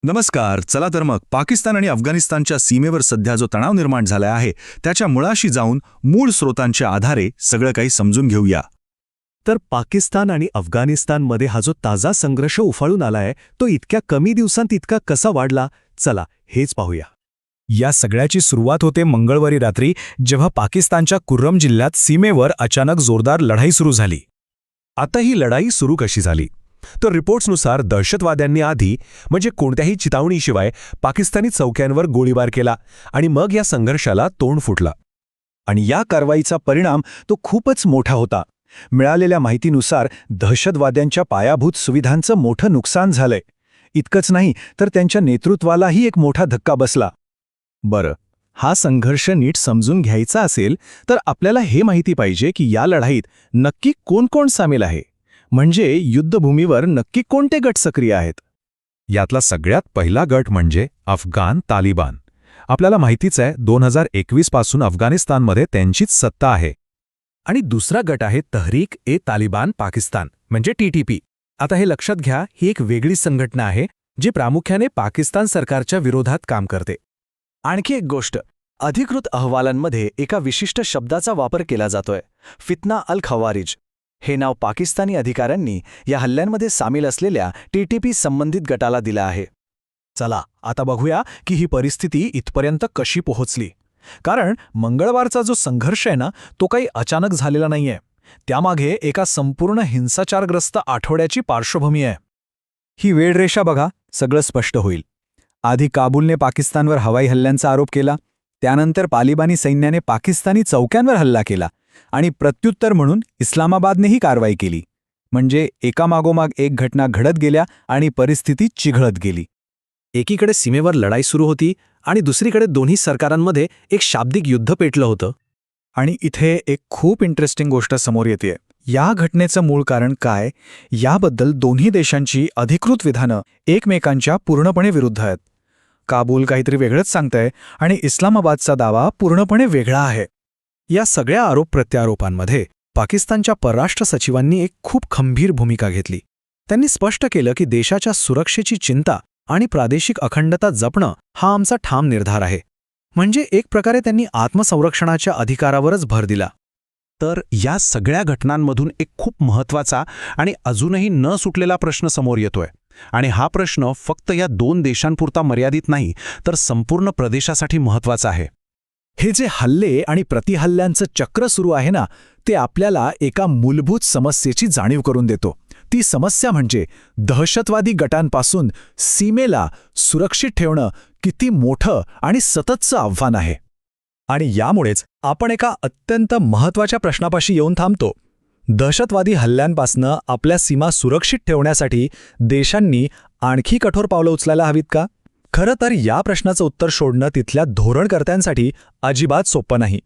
नमस्कार. चला तर मग पाकिस्तान आणि अफगाणिस्तानच्या सीमेवर सध्या जो तणाव निर्माण झाला आहे त्याच्या मुळाशी जाऊन मूळ स्रोतांच्या आधारे सगळं काही समजून घेऊया. तर पाकिस्तान आणि अफगाणिस्तानमध्ये हा जो ताजा संघर्ष उफाळून आलाय तो इतक्या कमी दिवसांत इतका कसा वाढला, चला हेच पाहूया. या सगळ्याची सुरुवात होते मंगळवारी रात्री, जेव्हा पाकिस्तानच्या कुर्रम जिल्ह्यात सीमेवर अचानक जोरदार लढाई सुरू झाली. आता ही लढाई सुरू कशी झाली? तर रिपोर्ट्सनुसार दहशतवाद्यांनी आधी म्हणजे कोणत्याही चितावणीशिवाय पाकिस्तानी चौक्यांवर गोळीबार केला आणि मग या संघर्षाला तोंड फुटला. आणि या कारवाईचा परिणाम तो खूपच मोठा होता. मिळालेल्या माहितीनुसार दहशतवाद्यांच्या पायाभूत सुविधांचं मोठं नुकसान झालंय. इतकंच नाही तर त्यांच्या नेतृत्वालाही एक मोठा धक्का बसला. बरं, हा संघर्ष नीट समजून घ्यायचा असेल तर आपल्याला हे माहिती पाहिजे की या लढाईत नक्की कोण कोण सामील आहे, म्हणजे युद्धभूमीवर नक्की कोणते गट सक्रिय आहेत. यातला सगळ्यात पहिला गट म्हणजे अफगाण तालिबान. आपल्याला माहितीच आहे, 2021 पासून अफगाणिस्तानमध्ये त्यांचीच सत्ता आहे. आणि दुसरा गट आहे तहरीक-ए-तालिबान पाकिस्तान म्हणजे TTP. आता हे लक्षात घ्या, ही एक वेगळी संघटना आहे जी प्रामुख्याने पाकिस्तान सरकारच्या विरोधात काम करते. आणखी एक गोष्ट, अधिकृत अहवालांमध्ये एका विशिष्ट शब्दाचा वापर केला जातोय, फितना अल खवारिज. हे नाव पाकिस्तानी अधिकाऱ्यांनी या हल्ल्यांमध्ये सामील असलेल्या TTP संबंधित गटाला दिलं आहे. चला आता बघूया की ही परिस्थिती इथपर्यंत कशी पोहोचली. कारण मंगळवारचा जो संघर्ष आहे ना, तो काही अचानक झालेला नाहीये. त्यामागे एका संपूर्ण हिंसाचारग्रस्त आठवड्याची पार्श्वभूमी आहे. ही वेळरेषा बघा, सगळं स्पष्ट होईल. आधी काबूलने पाकिस्तानवर हवाई हल्ल्यांचा आरोप केला, त्यानंतर तालिबानी सैन्याने पाकिस्तानी चौक्यांवर हल्ला केला आणि प्रत्युत्तर म्हणून इस्लामाबादनेही कारवाई केली. म्हणजे एकामागोमाग एक घटना घडत गेल्या आणि परिस्थिती चिघळत गेली. एकीकडे सीमेवर लढाई सुरू होती आणि दुसरीकडे दोन्ही सरकारांमध्ये एक शाब्दिक युद्ध पेटलं होतं. आणि इथे एक खूप इंटरेस्टिंग गोष्ट समोर येते. या घटनेचं मूळ कारण काय, याबद्दल दोन्ही देशांची अधिकृत विधानं एकमेकांच्या पूर्णपणे विरुद्ध आहेत. काबूल काहीतरी वेगळंच सांगतंय आणि इस्लामाबादचा दावा पूर्णपणे वेगळा आहे. या सगळ्या आरोप प्रत्यारोपांमध्ये पाकिस्तानच्या परराष्ट्र सचिवांनी एक खूप खंबीर भूमिका घेतली. त्यांनी स्पष्ट केलं की देशाच्या सुरक्षेची चिंता आणि प्रादेशिक अखंडता जपणं हा आमचा ठाम निर्धार आहे. म्हणजे एक प्रकारे त्यांनी आत्मसंरक्षणाच्या अधिकारावरच भर दिला. तर या सगळ्या घटनांमधून एक खूप महत्त्वाचा आणि अजूनही न सुटलेला प्रश्न समोर येतोय. आणि हा प्रश्न फक्त या दोन देशांपुरता मर्यादित नाही, तर संपूर्ण प्रदेशासाठी महत्त्वाचा आहे. हे जे हल्ले आणि प्रतिहल्ल्यांचं चक्र सुरू आहे ना, ते आपल्याला एका मूलभूत समस्येची जाणीव करून देतो. ती समस्या म्हणजे दहशतवादी गटांपासून सीमेला सुरक्षित ठेवणं किती मोठं आणि सततचं आव्हान आहे. आणि यामुळेच आपण एका अत्यंत महत्त्वाच्या प्रश्नापाशी येऊन थांबतो. दहशतवादी हल्ल्यांपासनं आपल्या सीमा सुरक्षित ठेवण्यासाठी देशांनी आणखी कठोर पावलं उचलायला हवीत का? खरं तर या प्रश्नाचं उत्तर शोधणं तिथल्या धोरणकर्त्यांसाठी अजिबात सोपं नाही.